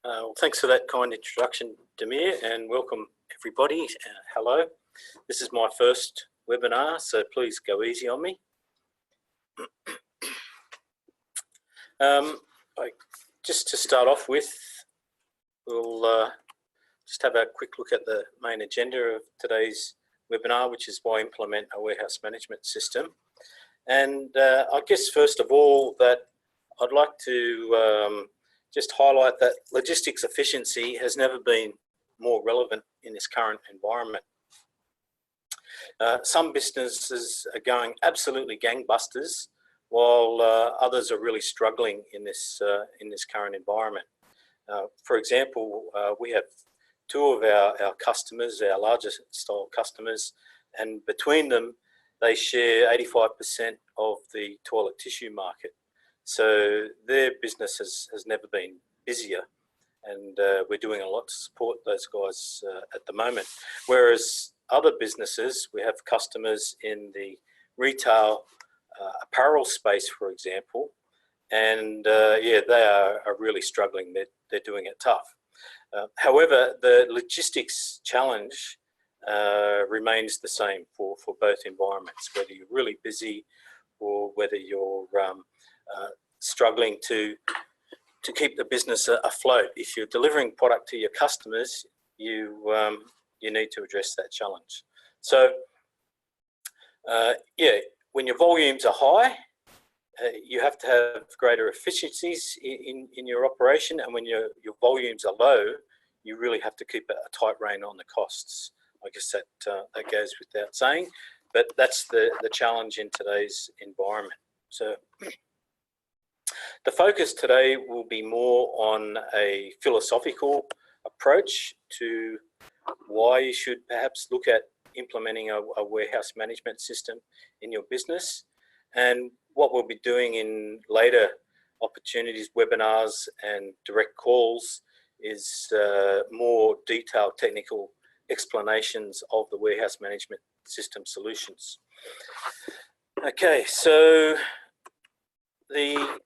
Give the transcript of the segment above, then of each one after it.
Well, thanks for that kind introduction, Demir, and welcome everybody. Hello. This is my first webinar, so please go easy on me. Just to start off with, we'll just have a quick look at the main agenda of today's webinar, which is why implement a warehouse management system. And I guess first of all that I'd like to just highlight that logistics efficiency has never been more relevant in this current environment. Some businesses are going absolutely gangbusters, while others are really struggling in this current environment. For example, we have two of our customers, our largest style customers, and between them, they share 85% of the toilet tissue market. So their business has never been busier, and we're doing a lot to support those guys at the moment. Whereas other businesses, we have customers in the retail apparel space, for example, and yeah, they are really struggling. They're doing it tough. However, the logistics challenge remains the same for both environments, whether you're really busy or whether you're struggling to keep the business afloat. If you're delivering product to your customers, you need to address that challenge. So yeah, when your volumes are high, you have to have greater efficiencies in your operation, and when your volumes are low, you really have to keep a tight rein on the costs. I guess that goes without saying, but that's the challenge in today's environment. So the focus today will be more on a philosophical approach to why you should perhaps look at implementing a warehouse management system in your business. And what we'll be doing in later opportunities, webinars and direct calls, is more detailed technical explanations of the warehouse management system solutions. Okay, so the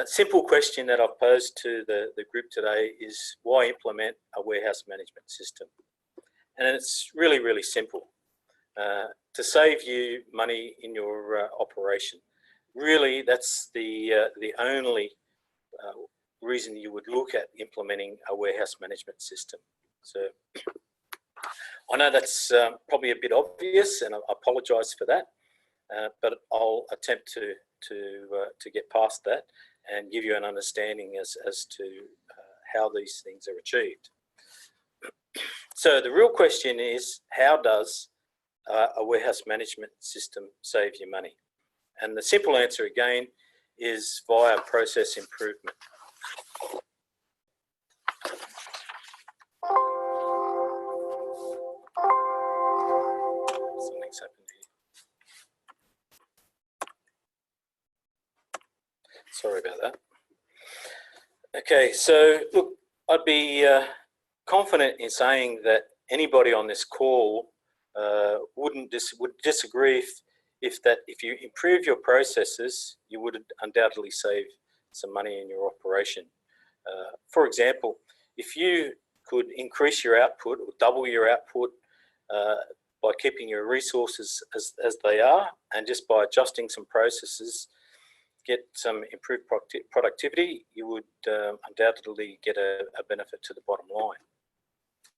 simple question that I've posed to the group today is why implement a warehouse management system? And it's really, really simple. To save you money in your operation. Really, that's the only reason you would look at implementing a warehouse management system. So I know that's probably a bit obvious, and I apologise for that, but I'll attempt to get past that and give you an understanding as to how these things are achieved. So the real question is, how does a warehouse management system save you money? And the simple answer again is via process improvement. Something's happened here. Sorry about that. Okay, so look, I'd be confident in saying that anybody on this call would disagree if you improve your processes, you would undoubtedly save some money in your operation. For example, if you could increase your output or double your output by keeping your resources as they are, and just by adjusting some processes, get some improved productivity, you would undoubtedly get a benefit to the bottom line.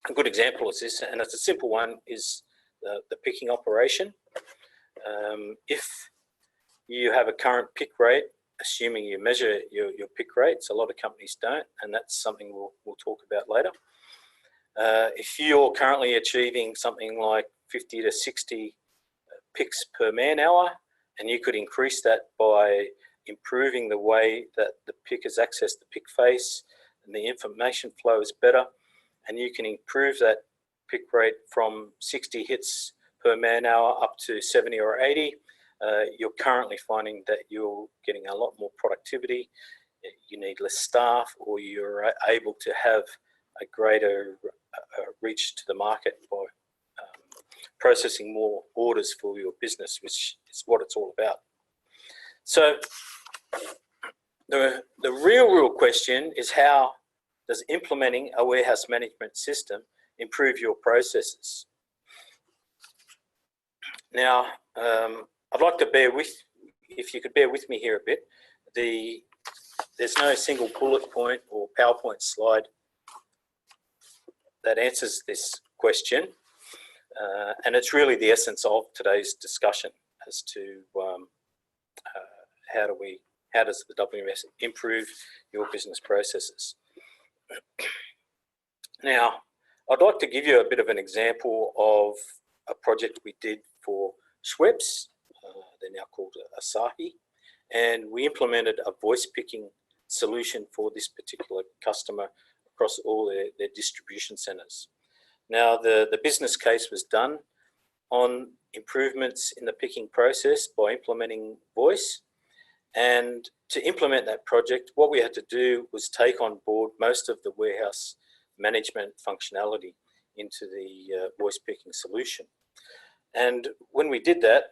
A good example is this, and it's a simple one, is the picking operation. If you have a current pick rate, assuming you measure your pick rates, a lot of companies don't, and that's something we'll talk about later. If you're currently achieving something like 50 to 60 picks per man hour, and you could increase that by improving the way that the pickers access the pick face and the information flow is better, and you can improve that pick rate from 60 hits per man hour up to 70 or 80, you're currently finding that you're getting a lot more productivity, you need less staff, or you're able to have a greater reach to the market by processing more orders for your business, which is what it's all about. So the real question is how does implementing a warehouse management system improve your processes? Now, I'd like to if you could bear with me here a bit. There's no single bullet point or PowerPoint slide that answers this question, and it's really the essence of today's discussion as to how does the WMS improve your business processes. Now, I'd like to give you a bit of an example of a project we did for Schweppes. They're now called Asahi, and we implemented a voice picking solution for this particular customer across all their distribution centres. Now, the business case was done on improvements in the picking process by implementing voice. And to implement that project, what we had to do was take on board most of the warehouse management functionality into the voice picking solution. And when we did that,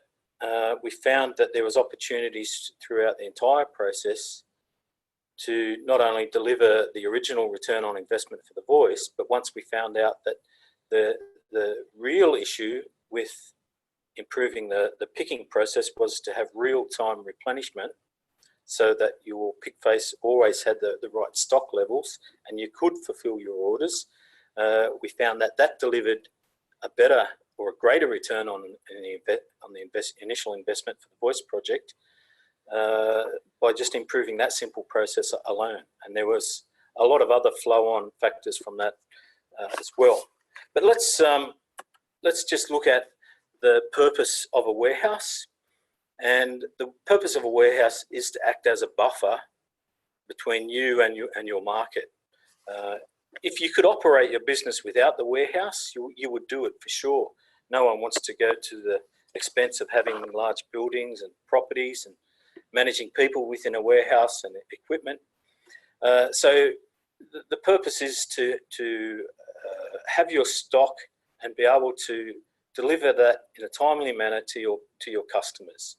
we found that there was opportunities throughout the entire process to not only deliver the original return on investment for the voice, but once we found out that the real issue with improving the picking process was to have real-time replenishment, so that your pick face always had the right stock levels and you could fulfill your orders. We found that delivered a better or a greater return on the initial investment for the voice project by just improving that simple process alone. And there was a lot of other flow-on factors from that as well. But let's just look at the purpose of a warehouse. And the purpose of a warehouse is to act as a buffer between you and your market. If you could operate your business without the warehouse, you would do it for sure. No one wants to go to the expense of having large buildings and properties and managing people within a warehouse and equipment. So the purpose is to have your stock and be able to deliver that in a timely manner to your customers.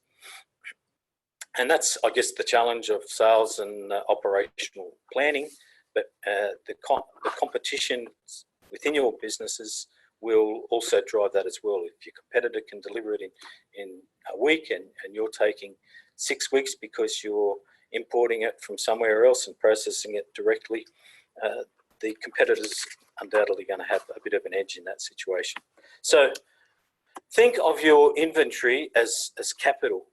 And that's, I guess, the challenge of sales and operational planning. But the competition within your businesses will also drive that as well. If your competitor can deliver it in a week and you're taking 6 weeks because you're importing it from somewhere else and processing it directly, the competitor's undoubtedly going to have a bit of an edge in that situation. So think of your inventory as capital.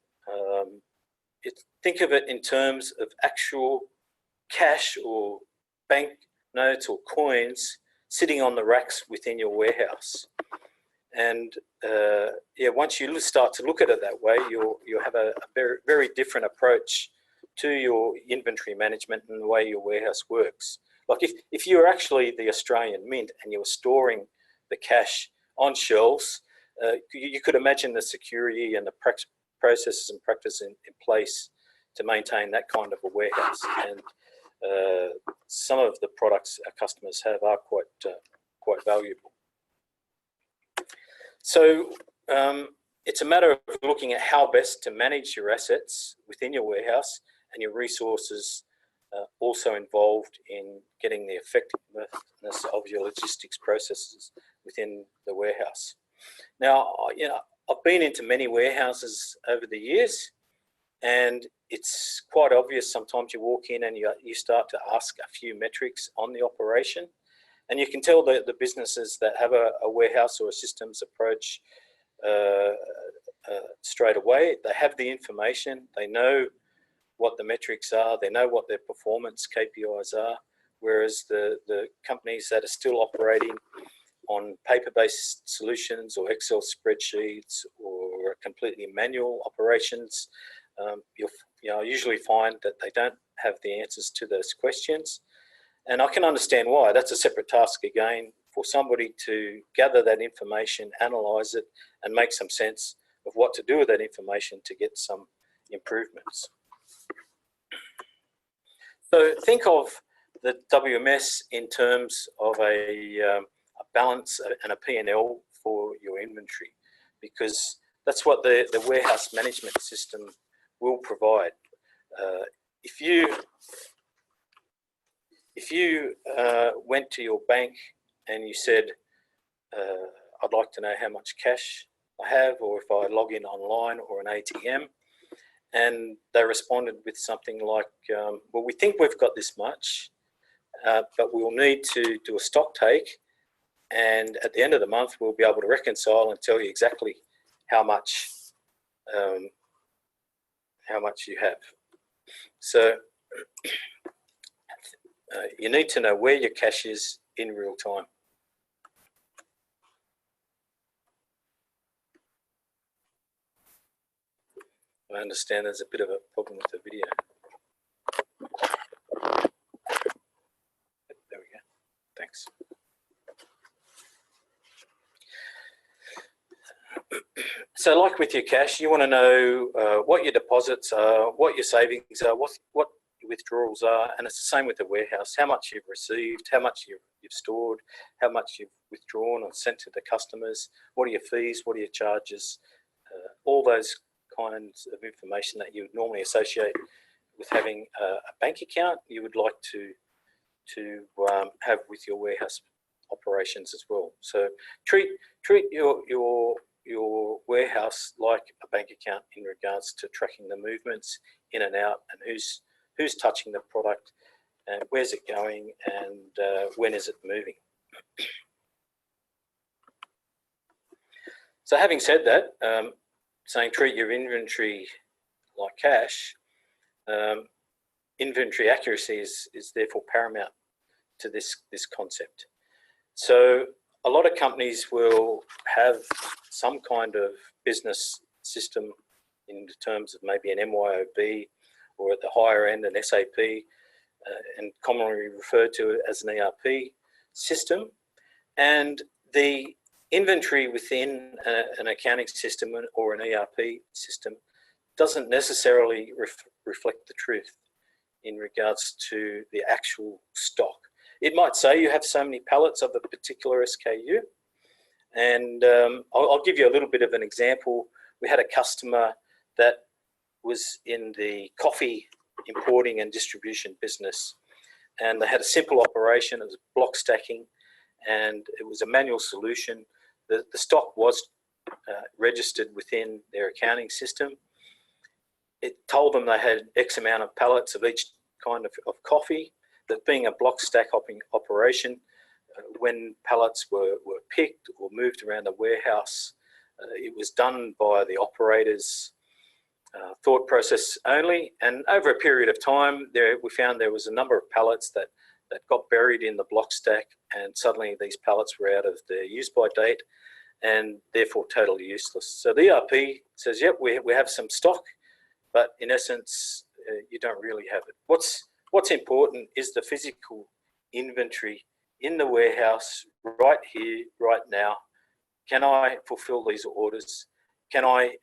Think of it in terms of actual cash or bank notes or coins sitting on the racks within your warehouse. And once you start to look at it that way, you'll have a very, very different approach to your inventory management and the way your warehouse works. Like if you're actually the Australian Mint and you're storing the cash on shelves, you could imagine the security and the processes and practice in place to maintain that kind of a warehouse. And some of the products our customers have are quite valuable. So it's a matter of looking at how best to manage your assets within your warehouse and your resources also involved in getting the effectiveness of your logistics processes within the warehouse. Now, I've been into many warehouses over the years, and it's quite obvious sometimes you walk in and you start to ask a few metrics on the operation, and you can tell the businesses that have a warehouse or a systems approach straight away. They have the information, they know what the metrics are, they know what their performance KPIs are, whereas the companies that are still operating on paper-based solutions or Excel spreadsheets or completely manual operations, you'll usually find that they don't have the answers to those questions. And I can understand why. That's a separate task again for somebody to gather that information, analyze it, and make some sense of what to do with that information to get some improvements. So think of the WMS in terms of a balance and a P&L for your inventory, because that's what the warehouse management system will provide. If you you went to your bank and you said, I'd like to know how much cash I have, or if I log in online or an ATM, and they responded with something like, well, we think we've got this much, but we'll need to do a stock take, and at the end of the month, we'll be able to reconcile and tell you exactly how much you have. So you need to know where your cash is in real time. I understand there's a bit of a problem with the video. There we go. Thanks. So like with your cash, you want to know what your deposits are, what your savings are, what your withdrawals are, and it's the same with the warehouse, how much you've received, how much you've stored, how much you've withdrawn or sent to the customers, what are your fees, what are your charges, all those kinds of information that you would normally associate with having a bank account, you would like to have with your warehouse operations as well. So treat your warehouse like a bank account in regards to tracking the movements in and out, and who's touching the product, and where's it going, and when is it moving. So having said that, saying treat your inventory like cash, inventory accuracy is therefore paramount to this concept. So a lot of companies will have some kind of business system in terms of maybe an MYOB, or at the higher end an SAP, and commonly referred to as an ERP system. And the inventory within an accounting system or an ERP system doesn't necessarily reflect the truth in regards to the actual stock. It might say you have so many pallets of a particular SKU, and I'll give you a little bit of an example. We had a customer that was in the coffee importing and distribution business, and they had a simple operation. It was block stacking, and it was a manual solution. The stock was registered within their accounting system. It told them they had X amount of pallets of each kind of coffee. That being a block stack operation, when pallets were picked or moved around the warehouse, it was done by the operator's thought process only. And over a period of time, we found there was a number of pallets that got buried in the block stack, and suddenly these pallets were out of their use-by date and therefore totally useless. So the ERP says, yep, we have some stock, but in essence, you don't really have it. What's important is the physical inventory in the warehouse right here, right now. Can I fulfill these orders? Can I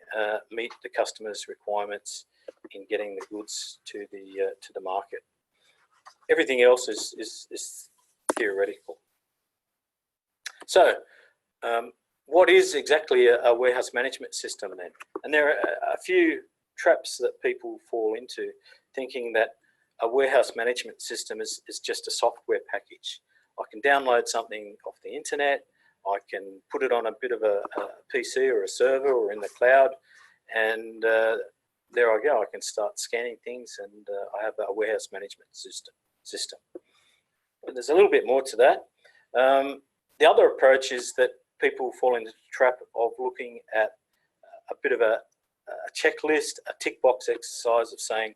meet the customer's requirements in getting the goods to the market? Everything else is theoretical. So what is exactly a warehouse management system then? And there are a few traps that people fall into, thinking that a warehouse management system is just a software package. I can download something off the internet, I can put it on a bit of a PC or a server or in the cloud, and there I go. I can start scanning things, and I have a warehouse management system. But there's a little bit more to that. The other approach is that people fall into the trap of looking at a bit of a checklist, a tick box exercise of saying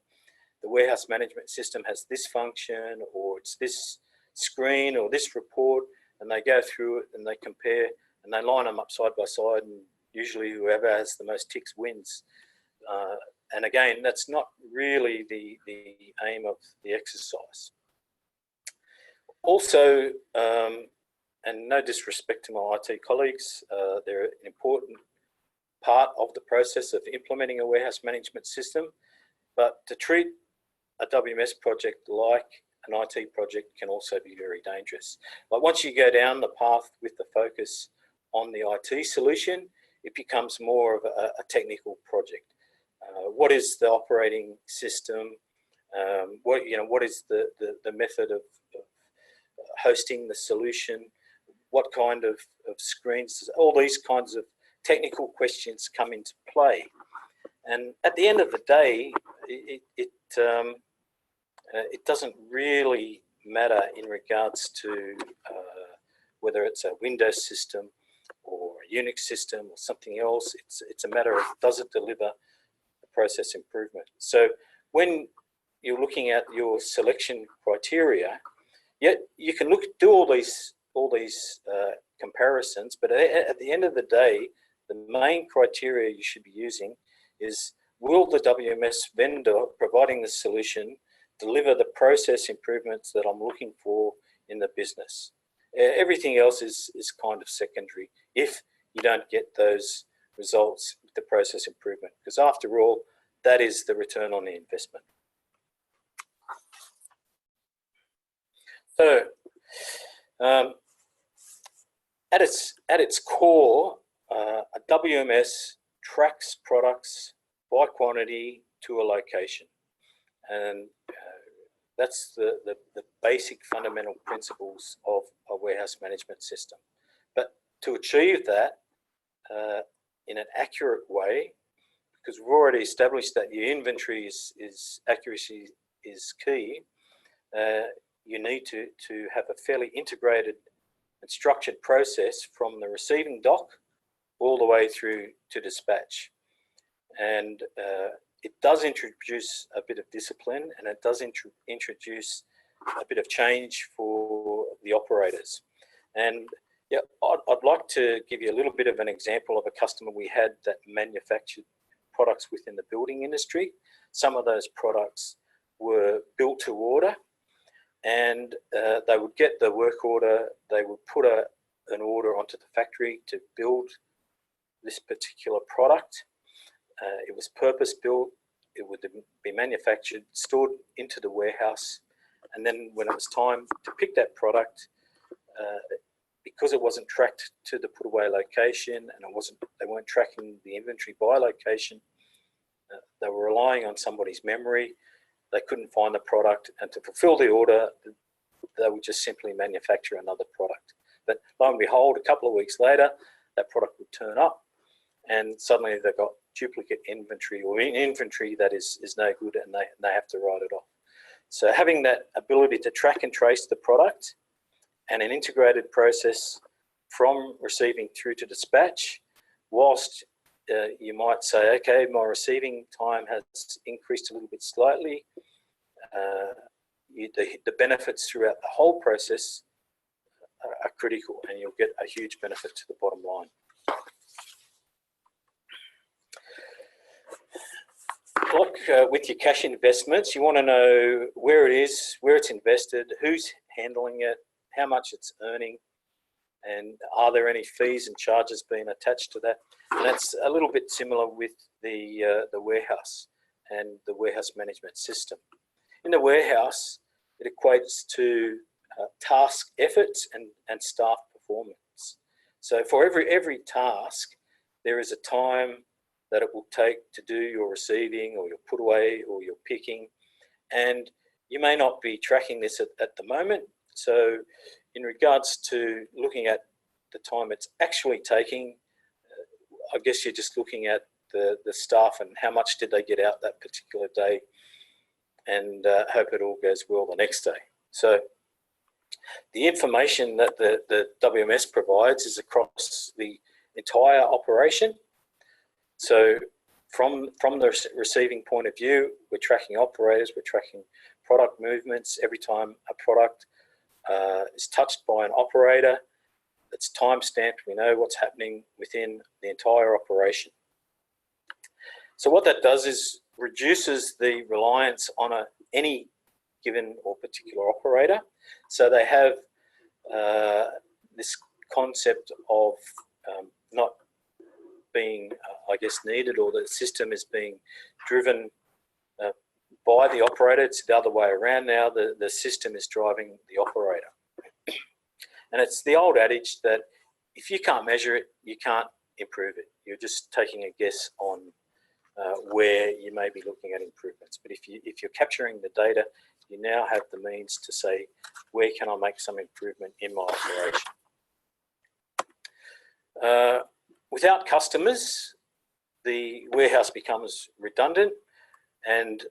the warehouse management system has this function, or it's this screen or this report, and they go through it and they compare and they line them up side by side, and usually whoever has the most ticks wins. And again, that's not really the aim of the exercise. Also, and no disrespect to my IT colleagues, they're an important part of the process of implementing a warehouse management system, but to treat a WMS project like an IT project can also be very dangerous. Like once you go down the path with the focus on the IT solution, it becomes more of a technical project. What is the operating system? What is the method of hosting the solution, what kind of screens, all these kinds of technical questions come into play. And at the end of the day, it doesn't really matter in regards to whether it's a Windows system or a Unix system or something else. It's a matter of, does it deliver the process improvement? So when you're looking at your selection criteria, yet you can do all these comparisons, but at the end of the day, the main criteria you should be using is, will the WMS vendor providing the solution deliver the process improvements that I'm looking for in the business? Everything else is kind of secondary if you don't get those results with the process improvement, because after all, that is the return on the investment. So at its core, a WMS tracks products by quantity to a location, and that's the basic fundamental principles of a warehouse management system. But to achieve that in an accurate way, because we've already established that your inventory is accuracy is key, you need to have a fairly integrated and structured process from the receiving dock all the way through to dispatch. And it does introduce a bit of discipline, and it does introduce a bit of change for the operators. And yeah, I'd like to give you a little bit of an example of a customer we had that manufactured products within the building industry. Some of those products were built to order, and they would get the work order, they would put an order onto the factory to build this particular product. It was purpose-built, it would be manufactured, stored into the warehouse, and then when it was time to pick that product, because it wasn't tracked to the put-away location, and they weren't tracking the inventory by location, they were relying on somebody's memory. They couldn't find the product, and to fulfill the order, they would just simply manufacture another product. But lo and behold, a couple of weeks later, that product would turn up, and suddenly they've got duplicate inventory, or inventory that is no good, and they have to write it off. So having that ability to track and trace the product and an integrated process from receiving through to dispatch, whilst you might say, okay, my receiving time has increased a little bit slightly, the benefits throughout the whole process are critical, and you'll get a huge benefit to the bottom line. Like with your cash investments, you want to know where it is, where it's invested, who's handling it, how much it's earning, and are there any fees and charges being attached to that? And that's a little bit similar with the warehouse and the warehouse management system. In the warehouse, it equates to task efforts and staff performance. So for every task, there is a time that it will take to do your receiving or your put away or your picking. And you may not be tracking this at the moment. So in regards to looking at the time it's actually taking, I guess you're just looking at the staff and how much did they get out that particular day, and hope it all goes well the next day. So the information that the WMS provides is across the entire operation. So from the receiving point of view, we're tracking operators, we're tracking product movements. Every time a product is touched by an operator, it's time-stamped. We know what's happening within the entire operation. So what that does is reduces the reliance on any given or particular operator. So they have this concept of not being, I guess, needed, or the system is being driven by the operator. It's the other way around now. The system is driving the operator. And it's the old adage that if you can't measure it, you can't improve it. You're just taking a guess on where you may be looking at improvements. But if you're capturing the data, you now have the means to say, where can I make some improvement in my operation? Without customers, the warehouse becomes redundant, and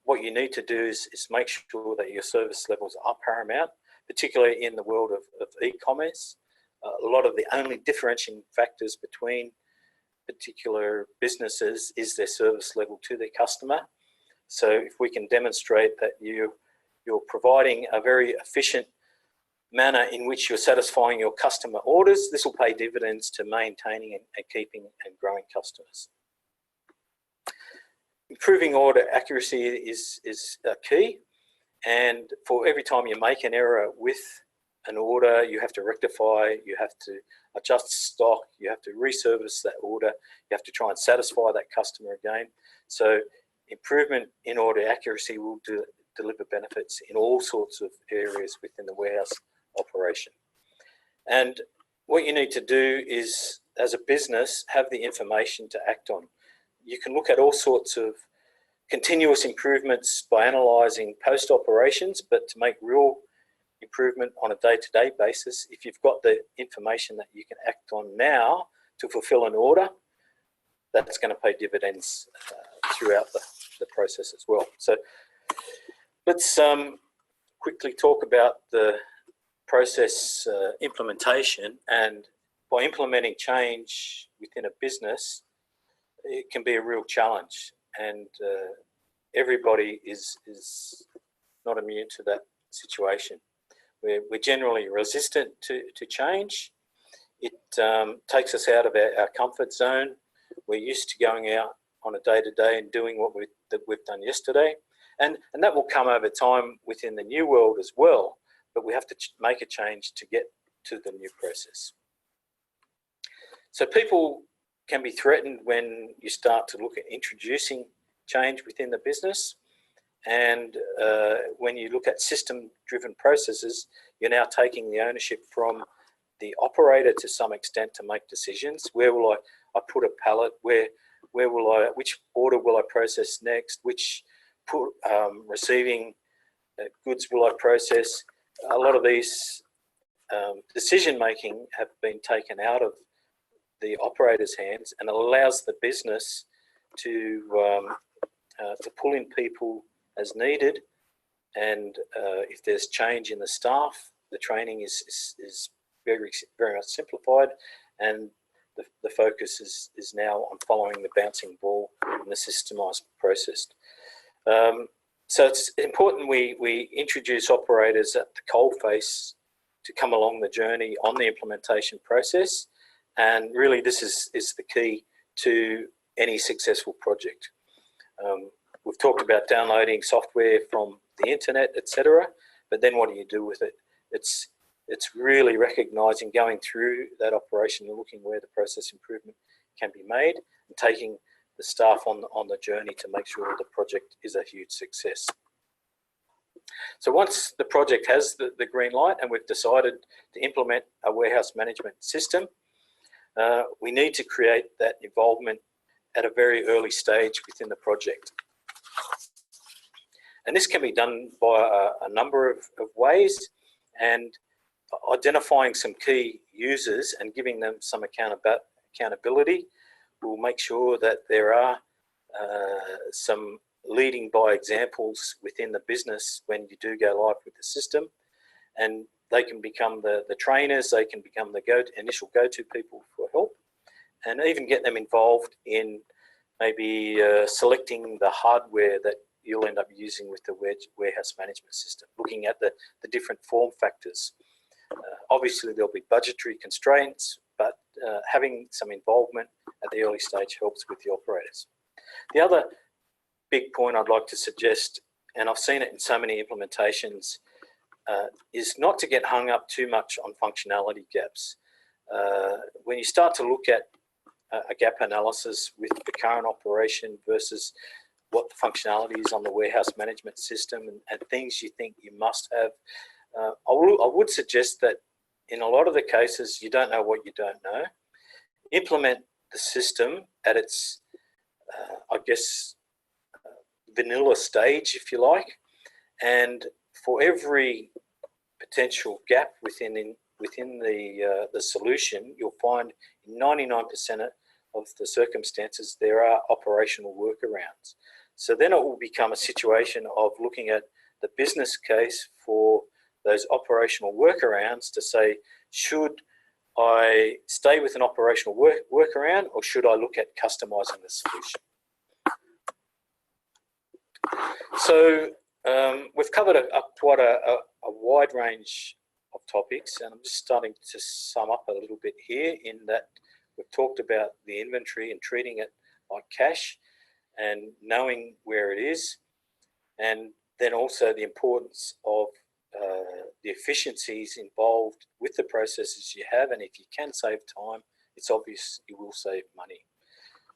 what you need to do is make sure that your service levels are paramount, particularly in the world of e-commerce. A lot of the only differentiating factors between particular businesses is their service level to their customer. So if we can demonstrate that you're providing a very efficient manner in which you're satisfying your customer orders, this will pay dividends to maintaining and keeping and growing customers. Improving order accuracy is key, and for every time you make an error with an order, you have to rectify, you have to adjust stock, you have to reservice that order, you have to try and satisfy that customer again. So improvement in order accuracy will deliver benefits in all sorts of areas within the warehouse operation. And what you need to do is, as a business, have the information to act on. You can look at all sorts of continuous improvements by analysing post-operations, but to make real improvement on a day-to-day basis, if you've got the information that you can act on now to fulfill an order, that's going to pay dividends throughout the process as well. So let's quickly talk about the process implementation. And by implementing change within a business, it can be a real challenge, and everybody is not immune to that situation. We're generally resistant to change. It takes us out of our comfort zone. We're used to going out on a day-to-day and doing what we've done yesterday. And that will come over time within the new world as well, but we have to make a change to get to the new process. So people can be threatened when you start to look at introducing change within the business. And when you look at system-driven processes, you're now taking the ownership from the operator to some extent to make decisions. Where will I put a pallet? Which order will I process next? Which receiving goods will I process? A lot of these decision-making have been taken out of the operator's hands, and it allows the business to pull in people as needed, and if there's change in the staff, the training is very, very much simplified, and the focus is now on following the bouncing ball in the systemised process. So it's important we introduce operators at the coalface to come along the journey on the implementation process, and really this is the key to any successful project. We've talked about downloading software from the internet, etc., but then what do you do with it? It's really recognising, going through that operation and looking where the process improvement can be made, and taking the staff on the journey to make sure the project is a huge success. So once the project has the green light and we've decided to implement a warehouse management system, we need to create that involvement at a very early stage within the project. And this can be done by a number of ways, and identifying some key users and giving them some accountability will make sure that there are some leading by examples within the business when you do go live with the system, and they can become the trainers, they can become the initial go-to people for help, and even get them involved in maybe selecting the hardware that you'll end up using with the warehouse management system, looking at the different form factors. Obviously there'll be budgetary constraints, but having some involvement at the early stage helps with the operators. The other big point I'd like to suggest, and I've seen it in so many implementations, is not to get hung up too much on functionality gaps. When you start to look at a gap analysis with the current operation versus what the functionality is on the warehouse management system, and things you think you must have, I would suggest that in a lot of the cases, you don't know what you don't know. Implement the system at its, I guess, vanilla stage, if you like, And for every potential gap within the solution, you'll find in 99% of the circumstances there are operational workarounds. So then it will become a situation of looking at the business case for those operational workarounds to say, should I stay with an operational workaround, or should I look at customizing the solution? So we've covered quite a wide range of topics, and I'm just starting to sum up a little bit here in that we've talked about the inventory and treating it like cash and knowing where it is, and then also the importance of the efficiencies involved with the processes you have, and if you can save time, it's obvious you will save money.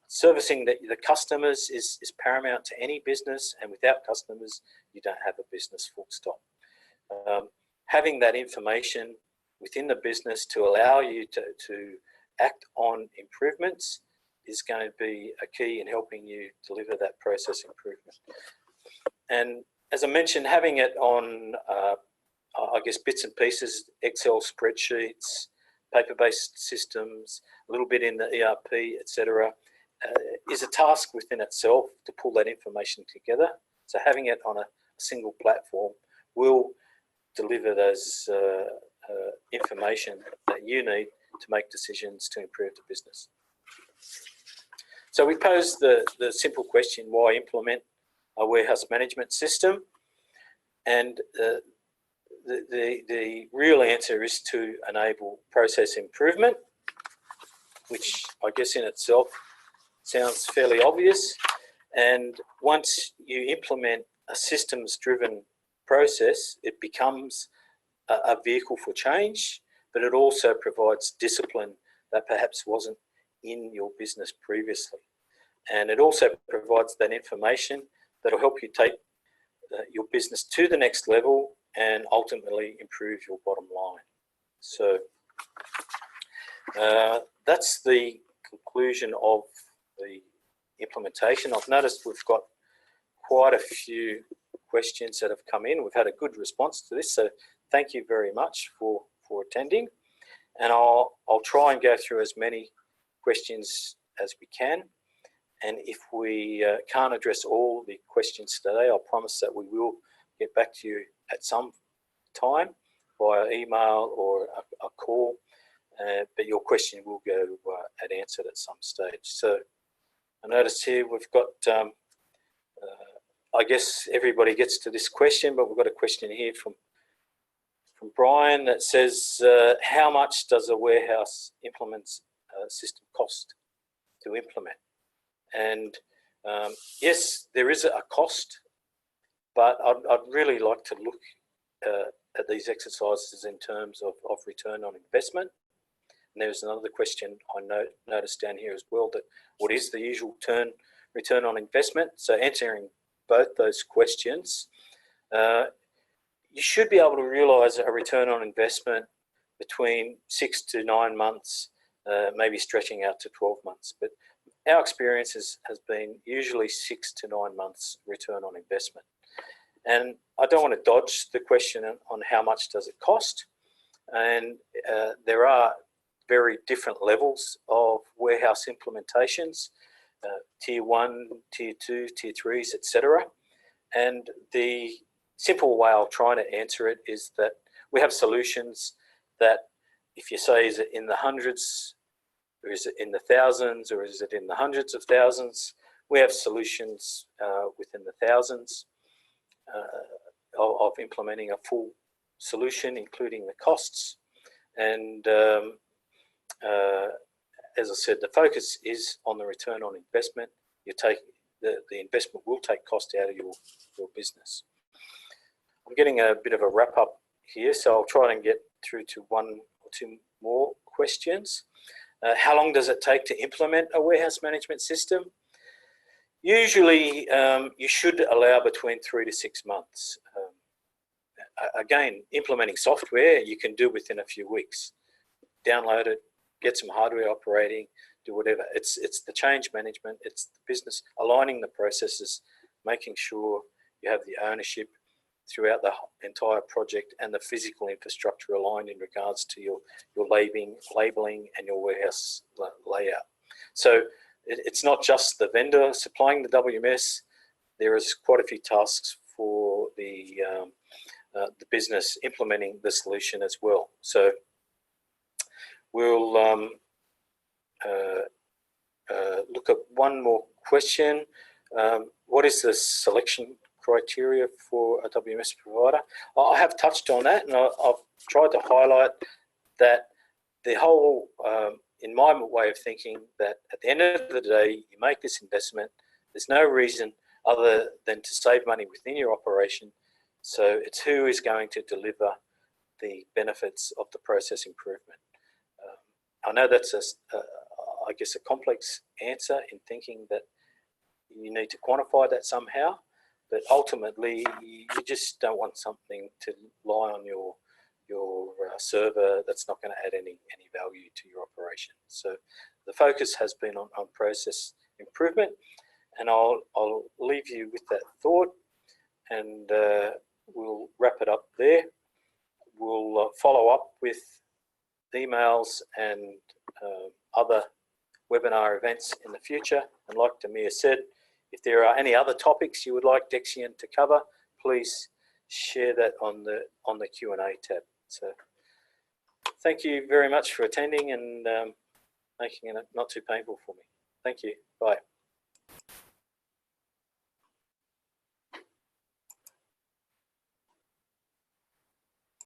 Servicing the customers is paramount to any business, and without customers, you don't have a business, full stop. Having that information within the business to allow you to act on improvements is going to be a key in helping you deliver that process improvement. And as I mentioned, having it on, I guess, bits and pieces, Excel spreadsheets, paper-based systems, a little bit in the ERP, etc., is a task within itself to pull that information together. So having it on a single platform will deliver those information that you need to make decisions to improve the business. So we pose the simple question, why implement a warehouse management system? And the real answer is to enable process improvement, which I guess in itself sounds fairly obvious. And once you implement a systems-driven process, it becomes a vehicle for change, but it also provides discipline that perhaps wasn't in your business previously. And it also provides that information that'll help you take your business to the next level and ultimately improve your bottom line. So that's the conclusion of the implementation. I've noticed we've got quite a few questions that have come in. We've had a good response to this, so thank you very much for attending. And I'll try and go through as many questions as we can. And if we can't address all the questions today, I'll promise that we will get back to you at some time via email or a call, but your question will go answered at some stage. So I notice here we've got, I guess everybody gets to this question, but we've got a question here from Brian that says, how much does a warehouse system cost to implement? And yes, there is a cost, but I'd really like to look at these exercises in terms of return on investment. And there's another question I noticed down here as well, that what is the usual return on investment? So answering both those questions, you should be able to realise a return on investment between 6 to 9 months, maybe stretching out to 12 months. But our experience has been usually 6 to 9 months return on investment. And I don't want to dodge the question on how much does it cost. And there are very different levels of warehouse implementations, tier 1, tier 2, tier 3s, etc. And the simple way I'll try to answer it is that we have solutions that, if you say, is it in the hundreds, or is it in the thousands, or is it in the hundreds of thousands? We have solutions within the thousands of implementing a full solution, including the costs. And as I said, the focus is on the return on investment. You take the investment will take cost out of your business. I'm getting a bit of a wrap up here, so I'll try and get through to one or two more questions. How long does it take to implement a warehouse management system? Usually, you should allow between 3 to 6 months. Again, implementing software, you can do within a few weeks. Download it, get some hardware operating, do whatever. It's the change management, it's the business, aligning the processes, making sure you have the ownership throughout the entire project, and the physical infrastructure aligned in regards to your labeling and your warehouse layout. So it's not just the vendor supplying the WMS. There is quite a few tasks for the business implementing the solution as well. So we'll look at one more question. What is the selection criteria for a WMS provider? I have touched on that, and I've tried to highlight that the whole, in my way of thinking, that at the end of the day, you make this investment, there's no reason other than to save money within your operation. So it's who is going to deliver the benefits of the process improvement. I know that's I guess a complex answer in thinking that you need to quantify that somehow, but ultimately you just don't want something to lie on your server that's not going to add any value to your operation. So the focus has been on process improvement, and I'll leave you with that thought, and we'll wrap it up there. We'll follow up with emails and other webinar events in the future. And like Damir said, if there are any other topics you would like Dexion to cover, please share that on the Q&A tab. So thank you very much for attending and making it not too painful for me. Thank you. Bye.